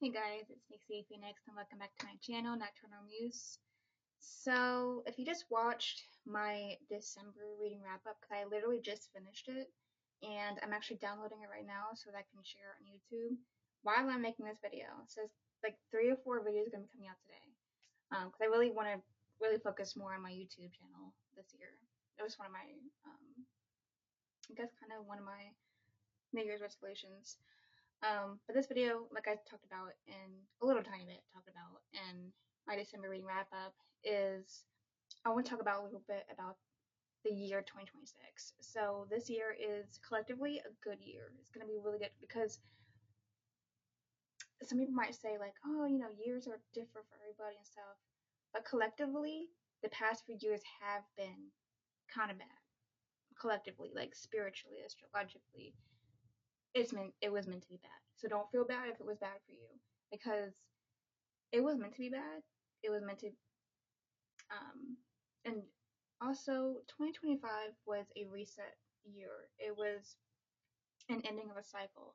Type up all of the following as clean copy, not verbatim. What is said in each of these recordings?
Hey guys, it's Nixie Phoenix and welcome back to my channel, Nocturnal Muse. So, if you just watched my December reading wrap up, because I literally just finished it, and I'm actually downloading it right now so that I can share it on YouTube while I'm making this video. So, like 3 or 4 videos are going to be coming out today. Because I really want to really focus more on my YouTube channel this year. It was one of my, I guess kind of one of my New Year's resolutions. But this video, like I talked about in a little tiny bit, talked about in my December reading wrap up, is I want to talk about a little bit about the year 2026. So this year is collectively a good year. It's going to be really good because some people might say like, oh, years are different for everybody and stuff. But collectively, the past few years have been kind of bad. Collectively, like spiritually, astrologically, it was meant to be bad. So don't feel bad if it was bad for you because it was meant to be bad. It was meant to and also 2025 was a reset year. It was an ending of a cycle.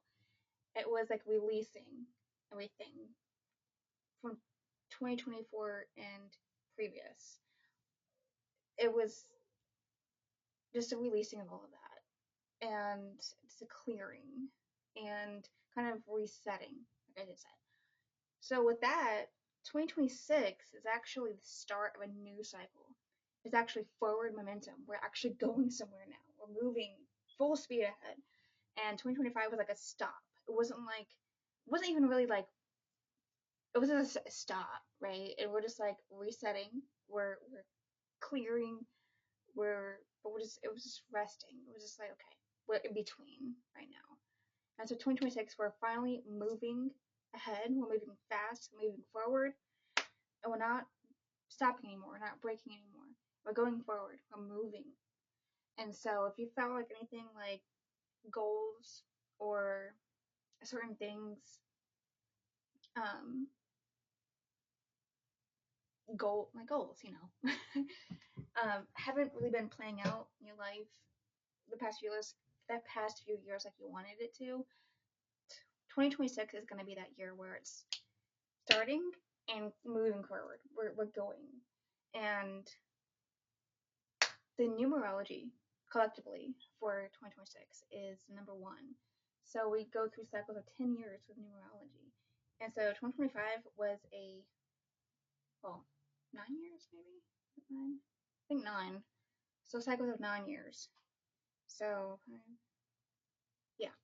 It was like releasing everything from 2024 and previous. It was just a releasing of all of that and just a clearing and kind of resetting, like I just said. So with that, 2026 is actually the start of a new cycle. It's actually forward momentum. We're actually going somewhere now. We're moving full speed ahead. And 2025 was like a stop. It wasn't even really like, it was a stop, right? And we're just like resetting. We're clearing. It was just resting. It was just like, okay, we're in between right now. And so 2026, we're finally moving ahead. We're moving fast, we're moving forward, and we're not stopping anymore. We're not breaking anymore. We're going forward. We're moving. And so if you felt like anything like goals or certain things, um, goals, haven't really been playing out in your life the past few years like you wanted it to, 2026 is going to be that year where it's starting and moving forward. We're going. And the numerology collectively for 2026 is number 1. So we go through cycles of 10 years with numerology. And so 2025 was well, 9 years maybe? 9? I think 9. So cycles of 9 years. So, yeah.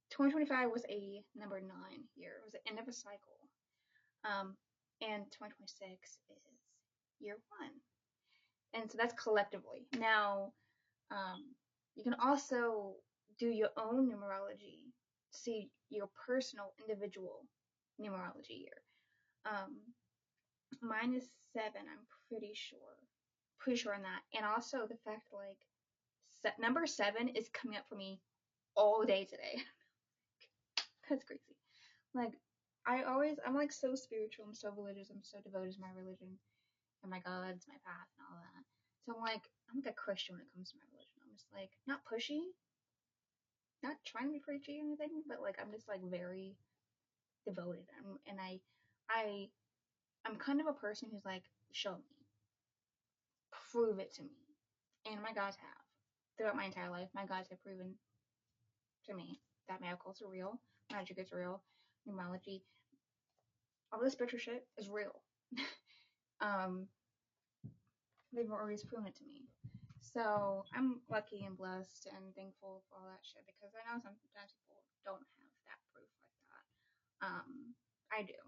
2025 was a number 9 year. It was the end of a cycle. And 2026 is year 1. And so that's collectively. Now, you can also do your own numerology, see your personal, individual numerology year. Mine is 7, I'm pretty sure. Pretty sure on that. And also the fact like number 7 is coming up for me all day today. That's crazy. Like I'm like so spiritual, I'm so religious, I'm so devoted to my religion and my gods, my path and all that. So I'm like a Christian when it comes to my religion. I'm just like not pushy, not trying to be preachy or anything, but like I'm just like very devoted. I'm kind of a person who's like, show me, prove it to me, and my gods have throughout my entire life. My gods have proven to me that miracles are real, magic is real, numerology, all this spiritual shit is real. They've always proven it to me. So I'm lucky and blessed and thankful for all that shit because I know sometimes people don't have that proof like that. I do.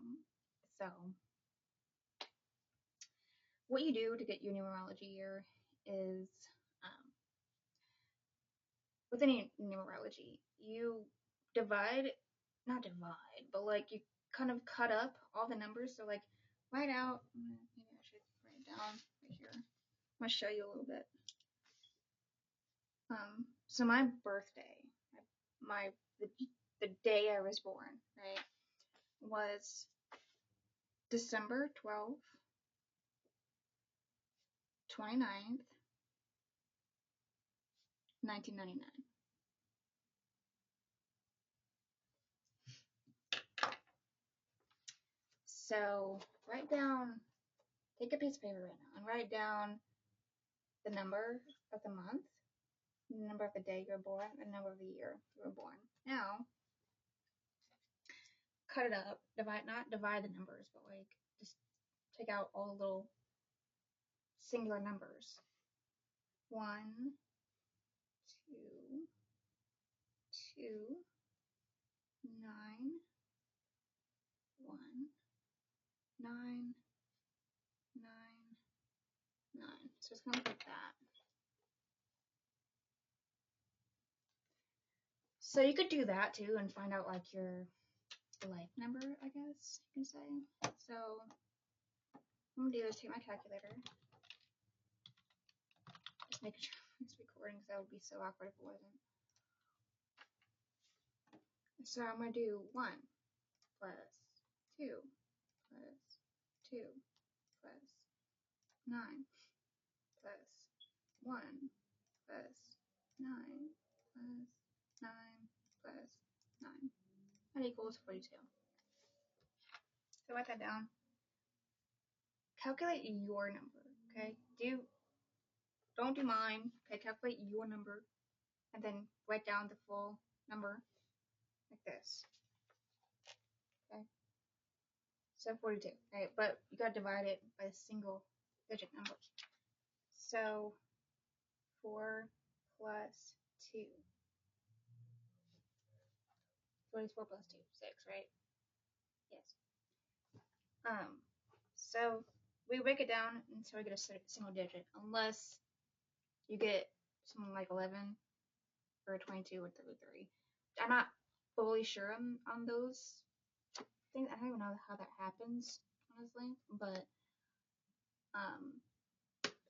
So what you do to get your numerology year is with any numerology, you not divide, but like you kind of cut up all the numbers. So like write out, maybe I should write it down right here. I'm gonna show you a little bit. So my birthday, the day I was born, right, was December 12th, 29th, 1999. So write down, take a piece of paper right now and write down the number of the month, the number of the day you were born, and the number of the year you were born. Now, cut it up, not divide the numbers, but like just take out all the little singular numbers. 1, 2, 2, 9, 1, 9, 9, 9. So it's gonna look like that. So you could do that too and find out like your life number, I guess you can say. So what I'm gonna do is take my calculator. Just making sure it's recording because that would be so awkward if it wasn't. So I'm gonna do 1 plus 2 plus 2 plus 9 plus 1 plus 9 plus 9 plus 9. That equals 42. So write that down. Calculate your number, okay? Don't do mine. Okay, calculate your number and then write down the full number like this. Okay? So 42, right? But you gotta divide it by single digit numbers. So 4 plus 2. 44 plus 2, 6, right? Yes. So we break it down until we get a single digit, unless you get something like 11 or 22 or 33. I'm not fully sure on those things. I don't even know how that happens, honestly, but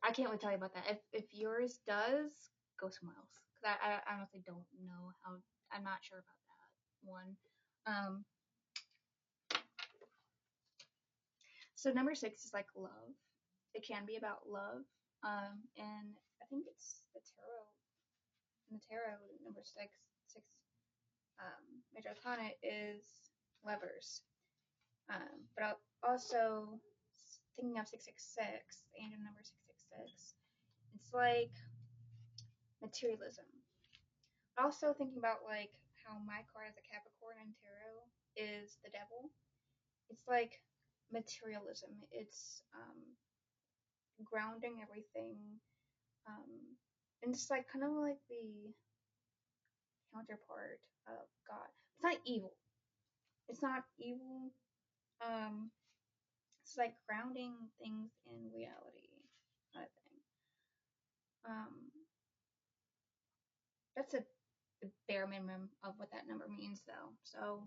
I can't really tell you about that. If yours does, go somewhere else, because I honestly don't know how. I'm not sure about that one. So number 6 is like love. It can be about love. And I think it's the tarot. In the tarot, number 6, major arcana is lovers. But I'll also thinking of 666, the angel number 666. It's like materialism. Also thinking about like how my card as a Capricorn in tarot is the devil. It's like materialism. It's grounding everything, and it's like kind of like the counterpart of God. It's not evil. It's not evil. It's like grounding things in reality, kind of thing. That's the bare minimum of what that number means, though. So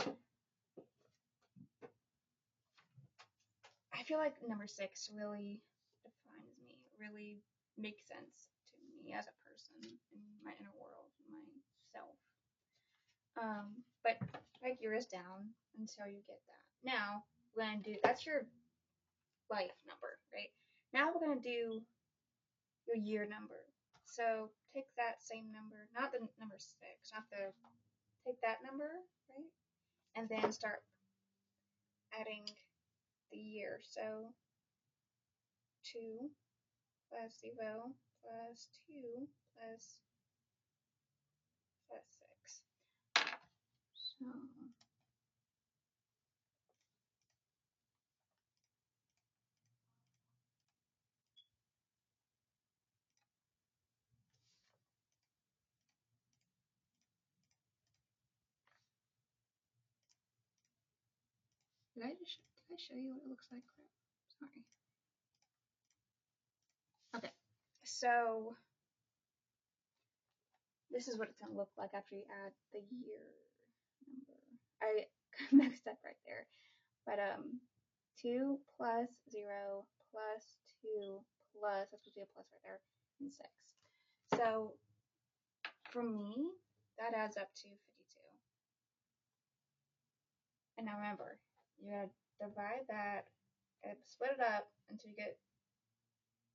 I feel like number 6 really defines me. It really makes sense to me as a person in my inner world, myself. But write yours down until you get that. Now we're gonna do that's your life number, right? Now we're gonna do your year number. So take that same number, not the number 6, take that number, right? And then start adding the year. So 2 plus 0 plus 2 plus 6. So did I show you what it looks like? Crap. Sorry. Okay. So this is what it's gonna look like after you add the year number. I mixed up right there. But 2 plus 0 plus 2 plus, that's supposed to be a plus right there, and 6. So for me, that adds up to 52. And now remember, you gotta divide that and split it up until you get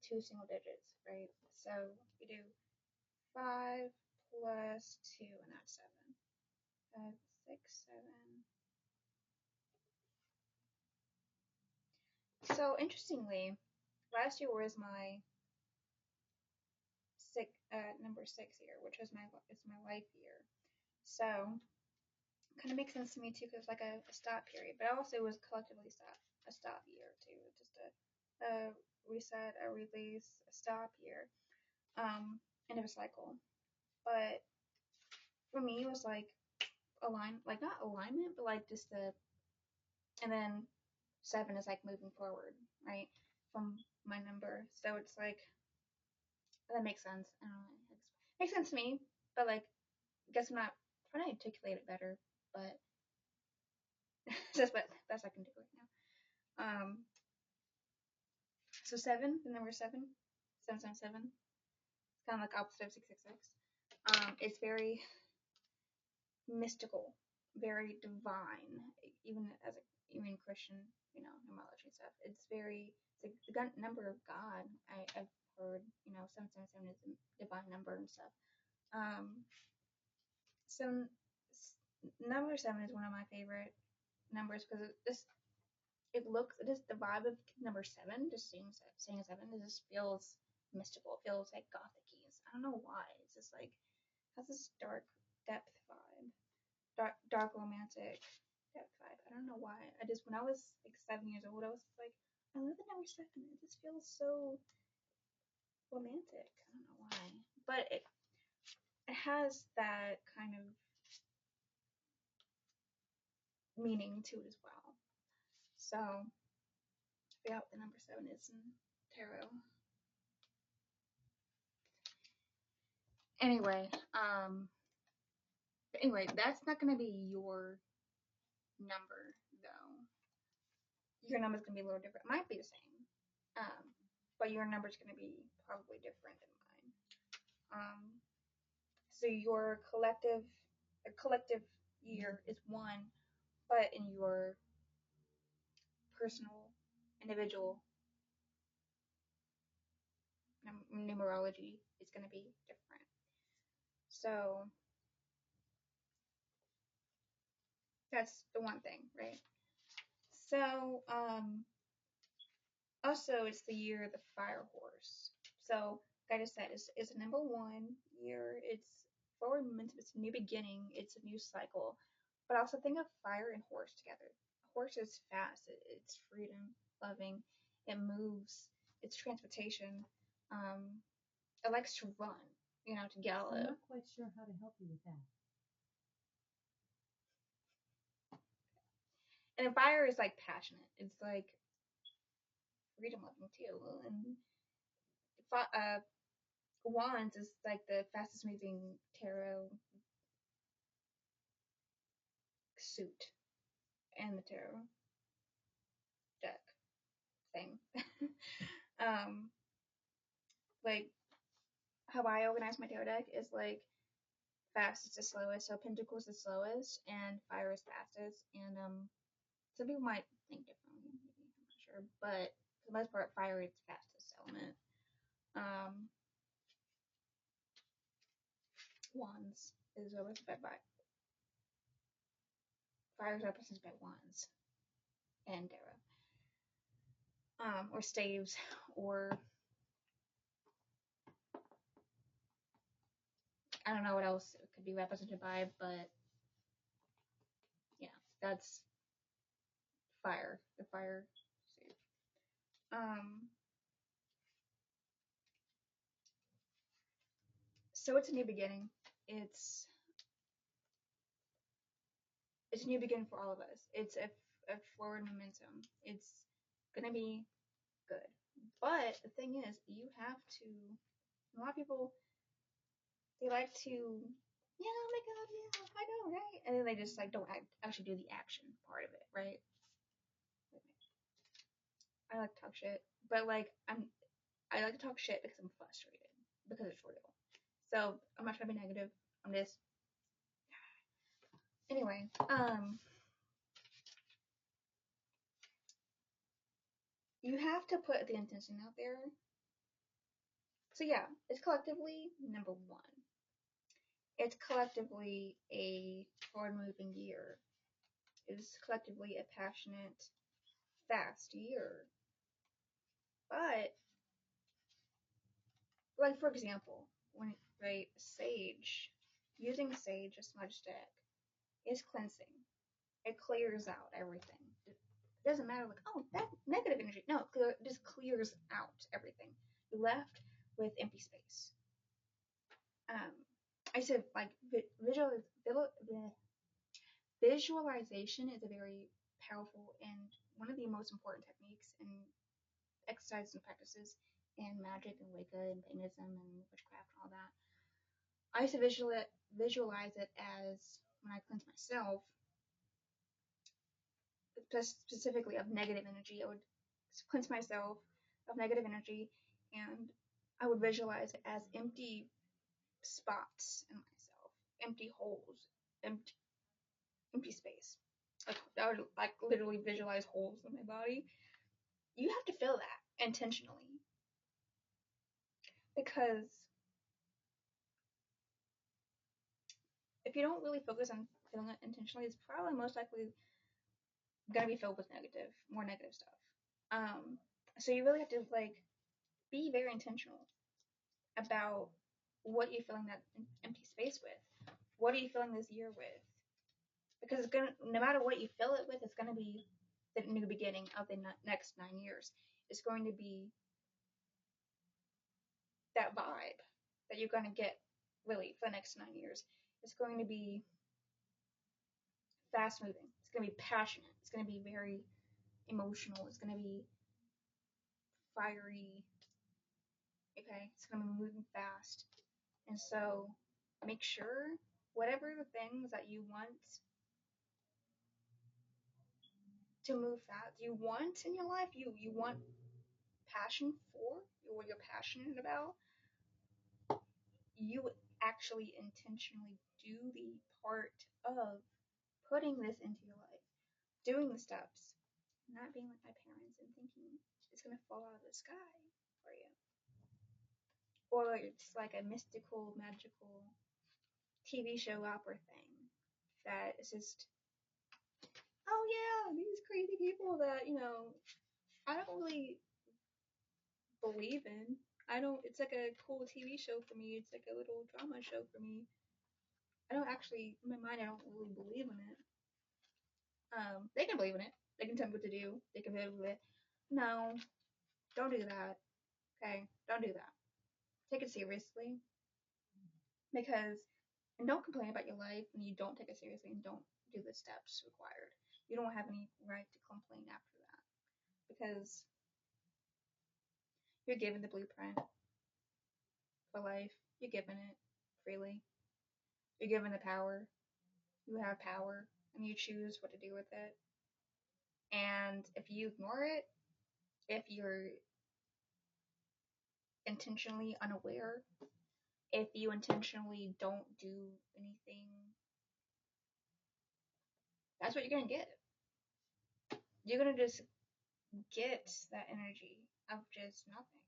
2 single digits, right? So you do 5 plus 2, and that's 7. 5, 6, 7. So interestingly, last year was my number 6 year, which was it's my life year. So kind of makes sense to me too, because like a stop period, but also it was collectively a stop year too, just a reset, a release, a stop year, end of a cycle. But for me, it was like like not alignment, but like just and then 7 is like moving forward, right, from my number. So it's like that makes sense. I don't know, it makes sense to me, but like I guess I'm not trying to articulate it better, but that's what best I can do right now. So 7, the number 7, 777, it's kind of like opposite of 666. It's very mystical, very divine, even as a even Christian, numerology stuff. It's like the number of God. I've heard, 777 is a divine number and stuff. So number 7 is one of my favorite numbers because it just the vibe of number 7, just seeing a 7, it just feels mystical. It feels like gothic-y. I don't know why. It's just like has this dark depth vibe, dark romantic depth vibe. I don't know why. When I was like 7 years old, I was like, I love the number 7. It just feels so romantic. I don't know why, but it has that kind of meaning to it as well. So I forgot what the number 7 is in tarot. Anyway, that's not gonna be your number though. Your number's gonna be a little different. It might be the same, but your number's gonna be probably different than mine. So your collective year is 1, but in your personal, individual numerology, it's gonna be different. So that's the one thing, right? So also it's the year of the fire horse. So like I just said, it's a number 1 year. It's forward momentum. It's a new beginning. It's a new cycle. But also think of fire and horse together. A horse is fast. It's freedom loving. It moves. It's transportation. It likes to run. To gallop. I'm not quite sure how to help you with that. And fire is like passionate. It's like freedom loving too. And wands is like the fastest moving tarot suit and the tarot deck thing. um, like how I organize my tarot deck is like fastest to slowest. So Pentacles is slowest and Fire is fastest. And some people might think differently. Maybe, I'm not sure, but for the most part, Fire is fastest element. Wands is represented by Fire is represented by wands and tarot. Or staves, or I don't know what else it could be represented by, but yeah, that's fire, the fire suit. So it's a new beginning. It's a new beginning for all of us. It's a forward momentum. It's gonna be good. But the thing is, you have to. A lot of people, they like to, yeah, oh my god, yeah, I know, right? And then they just like don't actually do the action part of it, right? I like to talk shit, but like I like to talk shit because I'm frustrated because it's real. So I'm not trying to be negative. I'm just anyway. You have to put the intention out there. So yeah, it's collectively number 1. It's collectively a forward-moving year. It is collectively a passionate, fast year. But, like, for example, when, right, sage, using sage, a smudge stick, is cleansing. It clears out everything. It doesn't matter, like, oh, that negative energy. No, it just clears out everything. You're left with empty space. I said, like, visualization is a very powerful and one of the most important techniques in exercises and practices in magic and Wicca and paganism and witchcraft and all that. I used to visualize it as when I cleanse myself, specifically of negative energy. I would cleanse myself of negative energy, and I would visualize it as empty spots in myself, empty holes, empty space. Like, I would like literally visualize holes in my body. You have to feel that intentionally, because if you don't really focus on feeling it intentionally, it's probably most likely gonna be filled with more negative stuff. So you really have to like be very intentional about what you're filling that empty space with. What are you filling this year with? Because it's gonna, no matter what you fill it with, it's gonna be the new beginning of the next 9 years. It's going to be that vibe that you're gonna get really for the next 9 years. It's going to be fast moving. It's gonna be passionate. It's gonna be very emotional. It's gonna be fiery. Okay, it's gonna be moving fast. And so make sure whatever the things that you want to move fast, you want in your life, you want passion for, what you're passionate about, you actually intentionally do the part of putting this into your life, doing the steps, not being like my parents and thinking it's gonna fall out of the sky for you. Or it's like a mystical, magical TV show opera thing that is just, oh yeah, these crazy people that, I don't really believe in. I don't, it's like a cool TV show for me. It's like a little drama show for me. I don't actually, in my mind, I don't really believe in it. They can believe in it. They can tell me what to do. They can believe it. No, don't do that. Okay? Don't do that. Take it seriously. Because, and don't complain about your life when you don't take it seriously and don't do the steps required. You don't have any right to complain after that. Because you're given the blueprint for life. You're given it freely. You're given the power. You have power and you choose what to do with it. And if you ignore it, if you're intentionally unaware, if you intentionally don't do anything, that's what you're going to get. You're going to just get that energy of just nothing.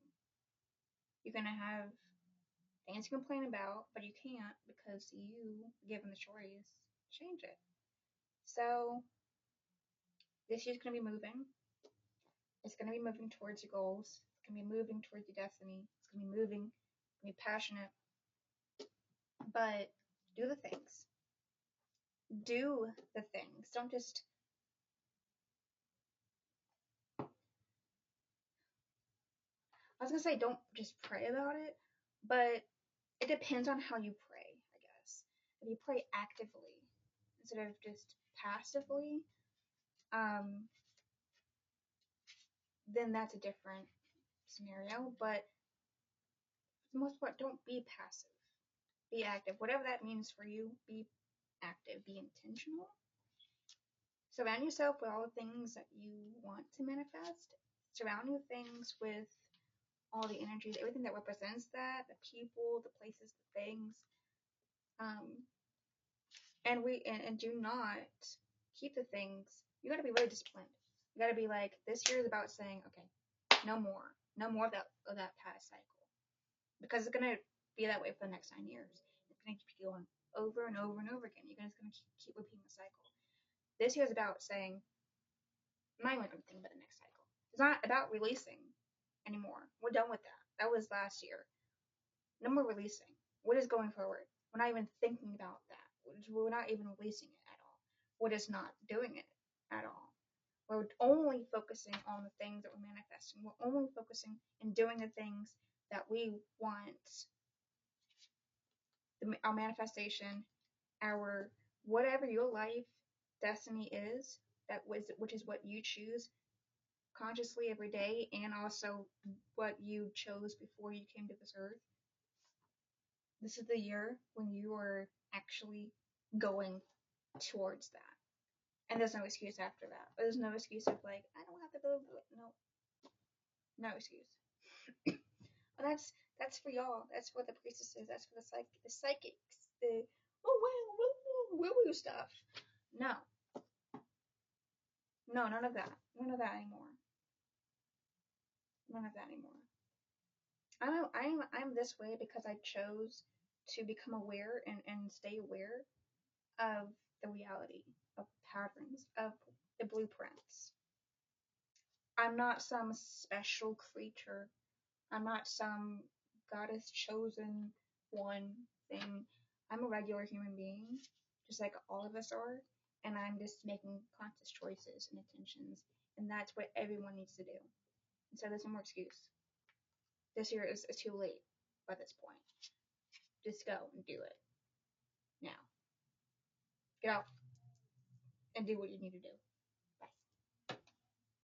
You're going to have things to complain about, but you can't because you, given the choice, change it. So this year's going to be moving. It's going to be moving towards your goals. It's going to be moving towards your destiny. It's going to be moving. It's going to be passionate. But do the things. Do the things. Don't just. I was going to say don't just pray about it, but it depends on how you pray, I guess. If you pray actively instead of just passively, then that's a different scenario. But for the most part, don't be passive. Be active. Whatever that means for you, be active. Be intentional. Surround yourself with all the things that you want to manifest. Surround your things with all the energies, everything that represents that, the people, the places, the things. And do not keep the things. You got to be really disciplined. You got to be like, this year is about saying, okay, no more of that past cycle, because it's gonna be that way for the next 9 years. It's gonna keep going over and over and over again. You're just gonna keep repeating the cycle. This year is about saying, I'm not even gonna think about the next cycle. It's not about releasing. anymore. We're done with that. That was last year. No more releasing. What is going forward? We're not even thinking about that. We're not even releasing it at all. We're just not doing it at all. We're only focusing on the things that we're manifesting. We're only focusing and doing the things that we want. Our manifestation, our whatever your life destiny is, which is what you choose consciously every day, and also what you chose before you came to this earth. This is the year when you are actually going towards that. And there's no excuse after that. There's no excuse of like, I don't have to go do it. No excuse. But that's for y'all. That's for the priestesses. That's for the psychics. The woo woo stuff. No, none of that. None of that anymore. None of that anymore. I'm this way because I chose to become aware and stay aware of the reality, of patterns, of the blueprints. I'm not some special creature. I'm not some goddess chosen one thing. I'm a regular human being, just like all of us are, and I'm just making conscious choices and intentions, and that's what everyone needs to do. And so there's no more excuse. This year is too late by this point. Just go and do it. Now. Get out and do what you need to do.